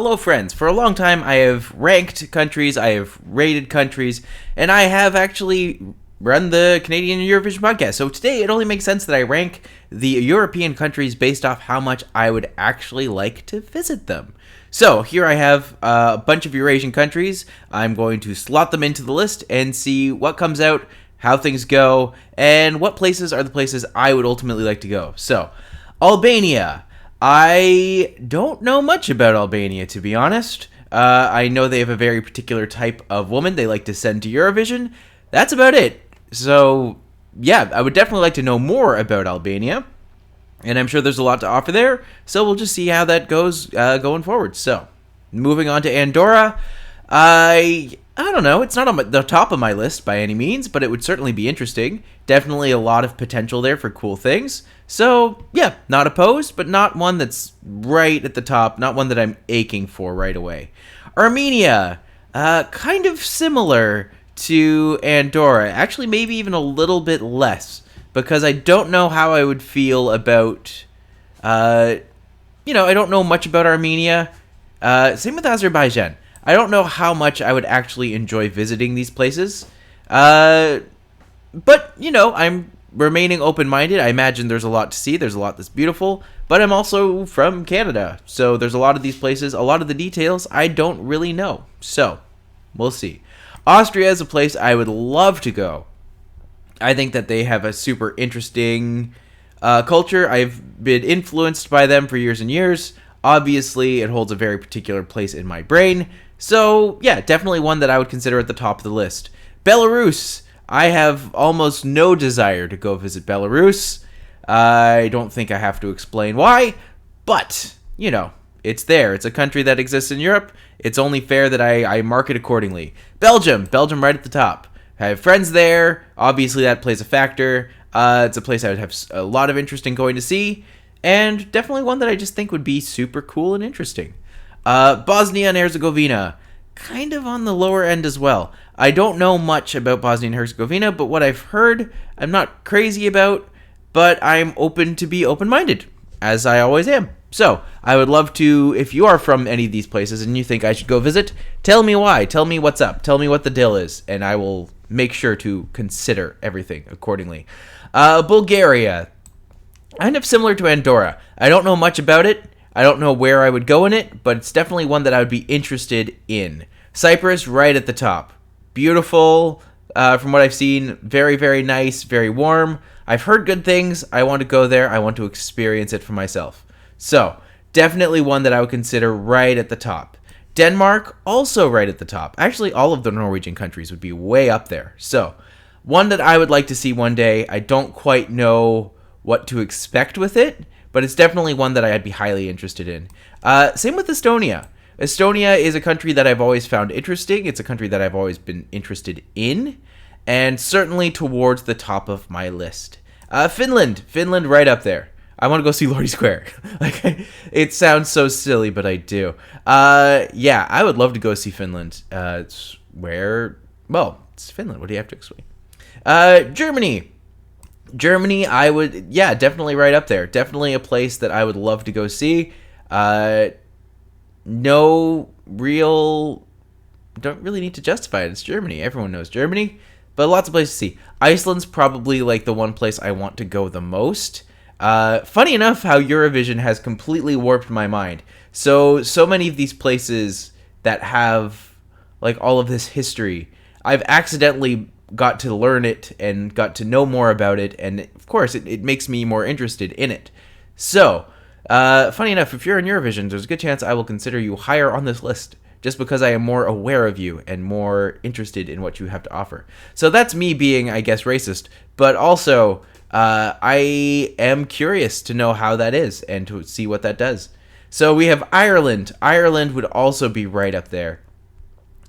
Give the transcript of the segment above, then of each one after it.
Hello, friends. For a long time, I have ranked countries, I have rated countries, and I have actually run the Canadian Eurovision podcast. So today, it only makes sense that I rank the European countries based off how much I would actually like to visit them. So here I have a bunch of Eurasian countries. I'm going to slot them into the list and see what comes out, how things go, and what places are the places I would ultimately like to go. So, Albania. I don't know much about Albania, to be honest. I know they have a very particular type of woman they like to send to Eurovision. That's about it. So, yeah, I would definitely like to know more about Albania. And I'm sure there's a lot to offer there. So we'll just see how that goes going forward. So, moving on to Andorra. I don't know. It's not on the top of my list by any means, but it would certainly be interesting. Definitely a lot of potential there for cool things. So, yeah, not opposed, but not one that's right at the top. Not one that I'm aching for right away. Armenia, kind of similar to Andorra. Actually, maybe even a little bit less, because I don't know how I would feel about, I don't know much about Armenia. Same with Azerbaijan. I don't know how much I would actually enjoy visiting these places. But, I'm remaining open-minded. I imagine there's a lot to see. There's a lot that's beautiful. But I'm also from Canada. So there's a lot of these places. A lot of the details I don't really know. So, we'll see. Austria is a place I would love to go. I think that they have a super interesting culture. I've been influenced by them for years and years. Obviously, it holds a very particular place in my brain. So, yeah, definitely one that I would consider at the top of the list. Belarus. I have almost no desire to go visit Belarus. I don't think I have to explain why. But, it's there. It's a country that exists in Europe. It's only fair that I mark it accordingly. Belgium. Belgium right at the top. I have friends there. Obviously, that plays a factor. It's a place I would have a lot of interest in going to see. And definitely one that I just think would be super cool and interesting. Bosnia and Herzegovina, kind of on the lower end as well. I don't know much about Bosnia and Herzegovina, but what I've heard, I'm not crazy about, but I'm open to be open-minded, as I always am. So, I would love to, if you are from any of these places and you think I should go visit, tell me why, tell me what's up, tell me what the deal is, and I will make sure to consider everything accordingly. Bulgaria, kind of similar to Andorra. I don't know much about it. I don't know where I would go in it, but it's definitely one that I would be interested in. Cyprus, right at the top. Beautiful, from what I've seen. Very, very nice, very warm. I've heard good things. I want to go there. I want to experience it for myself. So, definitely one that I would consider right at the top. Denmark, also right at the top. Actually, all of the Norwegian countries would be way up there. So, one that I would like to see one day. I don't quite know what to expect with it, but it's definitely one that I'd be highly interested in. Same with Estonia. Estonia is a country that I've always found interesting. It's a country that I've always been interested in, and certainly towards the top of my list. Finland right up there. I want to go see Lordy Square. It sounds so silly, but I do. Yeah, I would love to go see Finland. It's Finland. What do you have to explain? Germany, I would, definitely right up there. Definitely a place that I would love to go see. Don't really need to justify it. It's Germany. Everyone knows Germany, but lots of places to see. Iceland's probably like the one place I want to go the most. Funny enough how Eurovision has completely warped my mind. So many of these places that have like all of this history, I've accidentally got to learn it and got to know more about it, and of course it makes me more interested in it. So, funny enough, if you're in Eurovision, there's a good chance I will consider you higher on this list, just because I am more aware of you and more interested in what you have to offer. So that's me being, I guess, racist, but also, I am curious to know how that is and to see what that does. So we have Ireland. Ireland would also be right up there.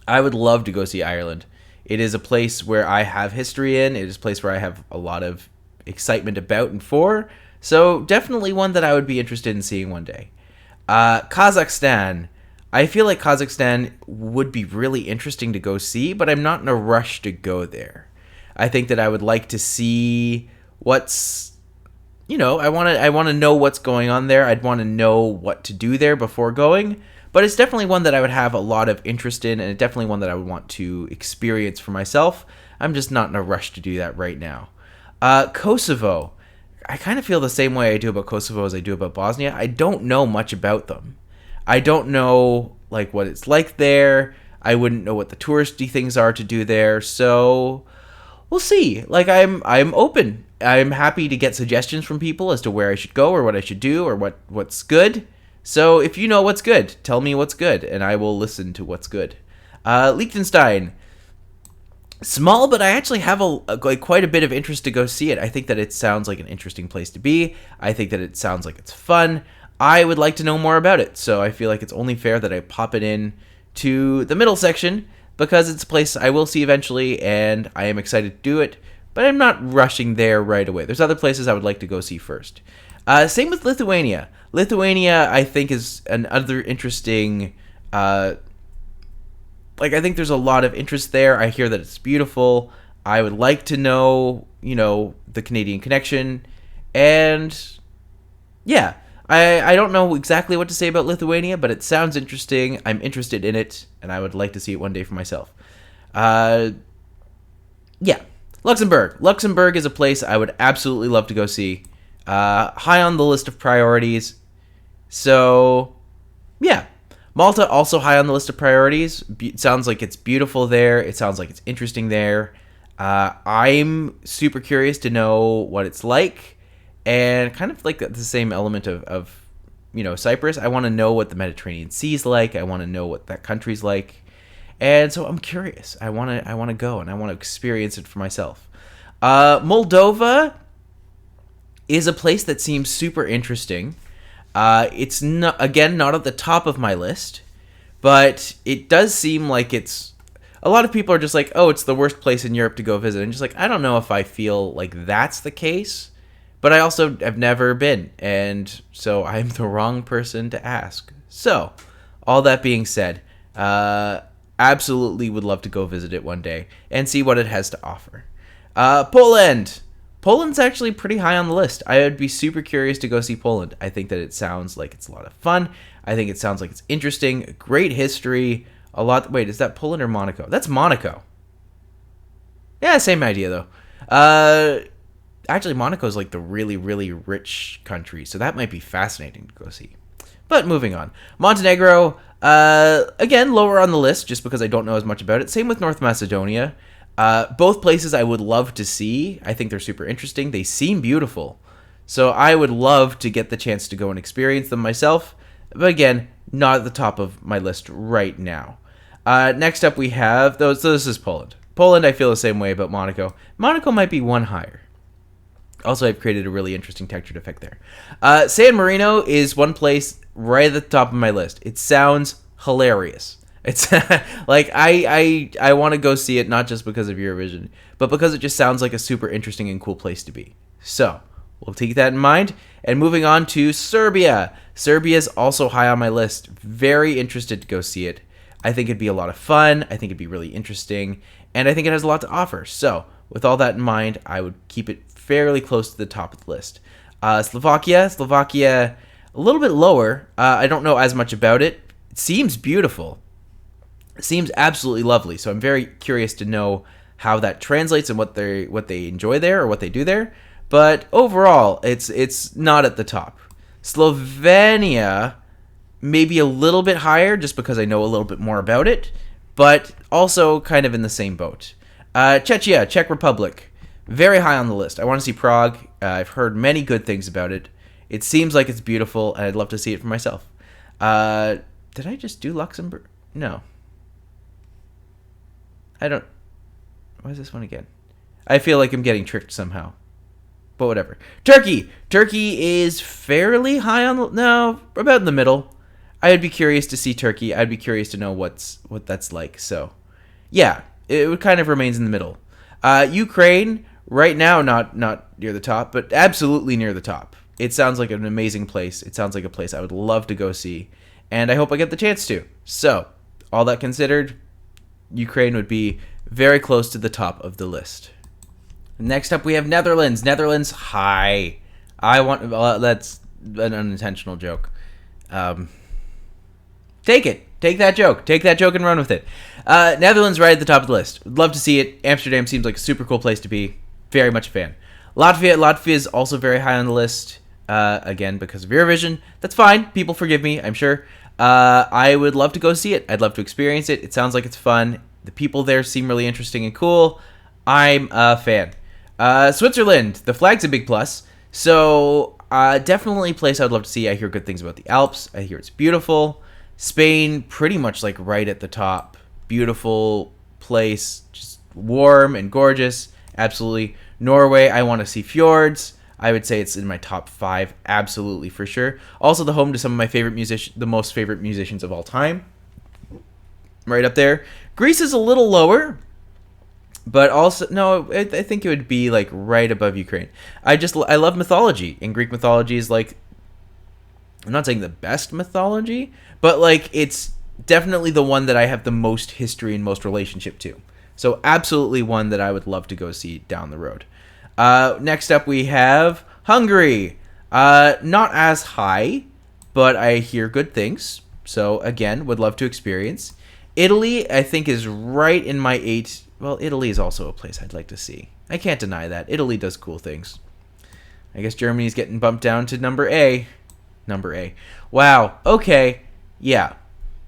I would love to go see Ireland. It is a place where I have history in. It is a place where I have a lot of excitement about and for. So definitely one that I would be interested in seeing one day. Kazakhstan. I feel like Kazakhstan would be really interesting to go see, but I'm not in a rush to go there. I think that I would like to see what's, I want to know what's going on there. I'd want to know what to do there before going. but it's definitely one that I would have a lot of interest in, and it's definitely one that I would want to experience for myself. I'm just not in a rush to do that right now. Kosovo. I kind of feel the same way I do about Kosovo as I do about Bosnia. I don't know much about them. I don't know like what it's like there. I wouldn't know what the touristy things are to do there. So we'll see. Like I'm open. I'm happy to get suggestions from people as to where I should go or what I should do or what's good. So if you know what's good, tell me what's good, and I will listen to what's good. Liechtenstein. Small, but I actually have quite a bit of interest to go see it. I think that it sounds like an interesting place to be. I think that it sounds like it's fun. I would like to know more about it, so I feel like it's only fair that I pop it in to the middle section because it's a place I will see eventually, and I am excited to do it, but I'm not rushing there right away. There's other places I would like to go see first. Same with Lithuania. Lithuania, I think, is another interesting... I think there's a lot of interest there. I hear that it's beautiful. I would like to know, the Canadian connection. And, yeah, I don't know exactly what to say about Lithuania, but it sounds interesting. I'm interested in it, and I would like to see it one day for myself. Yeah. Luxembourg. Luxembourg is a place I would absolutely love to go see. High on the list of priorities. So, yeah. Malta, also high on the list of priorities. It sounds like it's beautiful there. It sounds like it's interesting there. I'm super curious to know what it's like. And kind of like the same element of Cyprus. I want to know what the Mediterranean Sea is like. I want to know what that country's like. And so I'm curious. I want to go and I want to experience it for myself. Moldova is a place that seems super interesting. It's not at the top of my list, but it does seem like it's... A lot of people are just like, oh, it's the worst place in Europe to go visit. And just like, I don't know if I feel like that's the case, but I also have never been, and so I'm the wrong person to ask. So, all that being said, absolutely would love to go visit it one day and see what it has to offer. Poland! Poland's actually pretty high on the list. I would be super curious to go see Poland. I think that it sounds like it's a lot of fun. I think it sounds like it's interesting. Great history. A lot... Wait, is that Poland or Monaco? That's Monaco. Yeah, same idea, though. Actually, Monaco is like the really, really rich country, so that might be fascinating to go see. But moving on. Montenegro, again, lower on the list, just because I don't know as much about it. Same with North Macedonia. Both places I would love to see. I think they're super interesting. They seem beautiful. So I would love to get the chance to go and experience them myself. But again, not at the top of my list right now. Next up we have... So this is Poland. Poland, I feel the same way about Monaco. Monaco might be one higher. Also, I've created a really interesting textured effect there. San Marino is one place right at the top of my list. It sounds hilarious. It's like I want to go see it not just because of Eurovision, but because it just sounds like a super interesting and cool place to be. So we'll take that in mind. And moving on to Serbia. Serbia is also high on my list. Very interested to go see it. I think it'd be a lot of fun. I think it'd be really interesting, and I think it has a lot to offer. So with all that in mind, I would keep it fairly close to the top of the list. Slovakia, a little bit lower. I don't know as much about it. It seems beautiful. It seems absolutely lovely. So I'm very curious to know how that translates and what they enjoy there or what they do there. But overall, it's not at the top. Slovenia, maybe a little bit higher just because I know a little bit more about it, but also kind of in the same boat. Czechia, Czech Republic, very high on the list. I want to see Prague. I've heard many good things about it. It seems like it's beautiful, and I'd love to see it for myself. Did I just do Luxembourg? No. I don't... What is this one again? I feel like I'm getting tricked somehow. But whatever. Turkey! Turkey is fairly high on the... No, about in the middle. I would be curious to see Turkey. I'd be curious to know what that's like. So, yeah, it kind of remains in the middle. Ukraine, right now, not near the top, but absolutely near the top. It sounds like an amazing place. It sounds like a place I would love to go see, and I hope I get the chance to. So, all that considered, Ukraine would be very close to the top of the list. Next up, we have Netherlands. Netherlands, high. That's an unintentional joke. God Take it. Take that joke. Take that joke and run with it. Netherlands right at the top of the list. Would love to see it. Amsterdam seems like a super cool place to be. Very much a fan. Latvia is also very high on the list. Again, because of Eurovision. That's fine. People forgive me, I'm sure. I would love to go see it. I'd love to experience it. It sounds like it's fun. The people there seem really interesting and cool. I'm a fan. Switzerland. The flag's a big plus. So, definitely a place I would love to see. I hear good things about the Alps. I hear it's beautiful. Spain, pretty much like right at the top. Beautiful place. Just warm and gorgeous. Absolutely. Norway, I want to see fjords. I would say it's in my top 5, absolutely, for sure. Also the home to some of my favorite the most favorite musicians of all time. Right up there. Greece is a little lower, but also, no, I think it would be like right above Ukraine. I love mythology, and Greek mythology is like, I'm not saying the best mythology, but like it's definitely the one that I have the most history and most relationship to. So absolutely one that I would love to go see down the road. Next up we have Hungary. Not as high, but I hear good things. So again, would love to experience. Italy, I think, is right in my 8. Well, Italy is also a place I'd like to see. I can't deny that. Italy does cool things. I guess Germany's getting bumped down to number A. Number A. Wow. Okay. Yeah.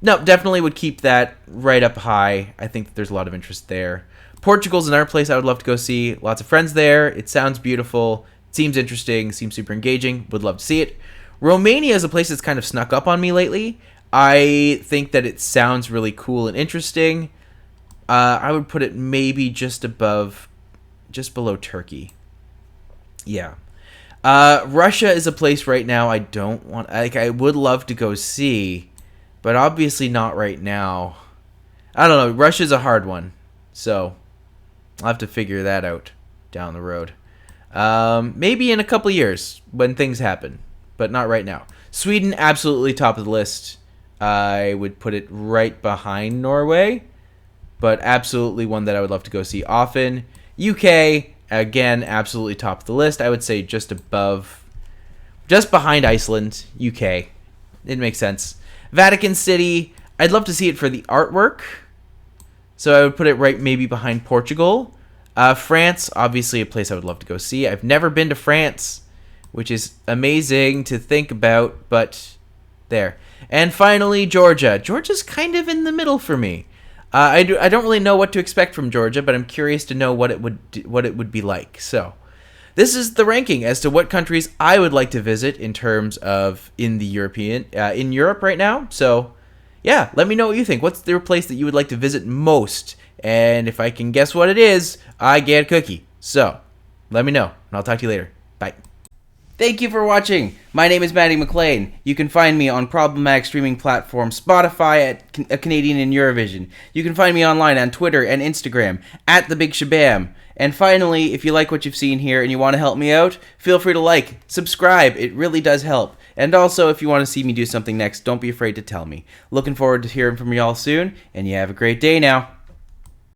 No, definitely would keep that right up high. I think that there's a lot of interest there. Portugal's another place I would love to go see. Lots of friends there. It sounds beautiful. It seems interesting. Seems super engaging. Would love to see it. Romania is a place that's kind of snuck up on me lately. I think that it sounds really cool and interesting. I would put it maybe just below Turkey. Yeah. Russia is a place right now I don't want, like, I would love to go see, but obviously not right now. I don't know. Russia's a hard one, so I'll have to figure that out down the road. Maybe in a couple years when things happen, but not right now. Sweden, absolutely top of the list. I would put it right behind Norway, but absolutely one that I would love to go see often. UK, again, absolutely top of the list. I would say just behind Iceland, UK. It makes sense. Vatican City, I'd love to see it for the artwork, so I would put it right maybe behind Portugal. France, obviously a place I would love to go see. I've never been to France, which is amazing to think about, but there. And finally, Georgia. Georgia's kind of in the middle for me. I don't really know what to expect from Georgia, but I'm curious to know what it would be like. So, this is the ranking as to what countries I would like to visit in terms of in Europe right now. So, yeah, let me know what you think. What's the place that you would like to visit most? And if I can guess what it is, I get a cookie. So, let me know, and I'll talk to you later. Bye. Thank you for watching. My name is Matti McLean. You can find me on problematic streaming platform Spotify at A Canadian in Eurovision. You can find me online on Twitter and Instagram at The Big Shabam. And finally, if you like what you've seen here and you want to help me out, feel free to like, subscribe. It really does help. And also, if you want to see me do something next, don't be afraid to tell me. Looking forward to hearing from you all soon, and you have a great day now.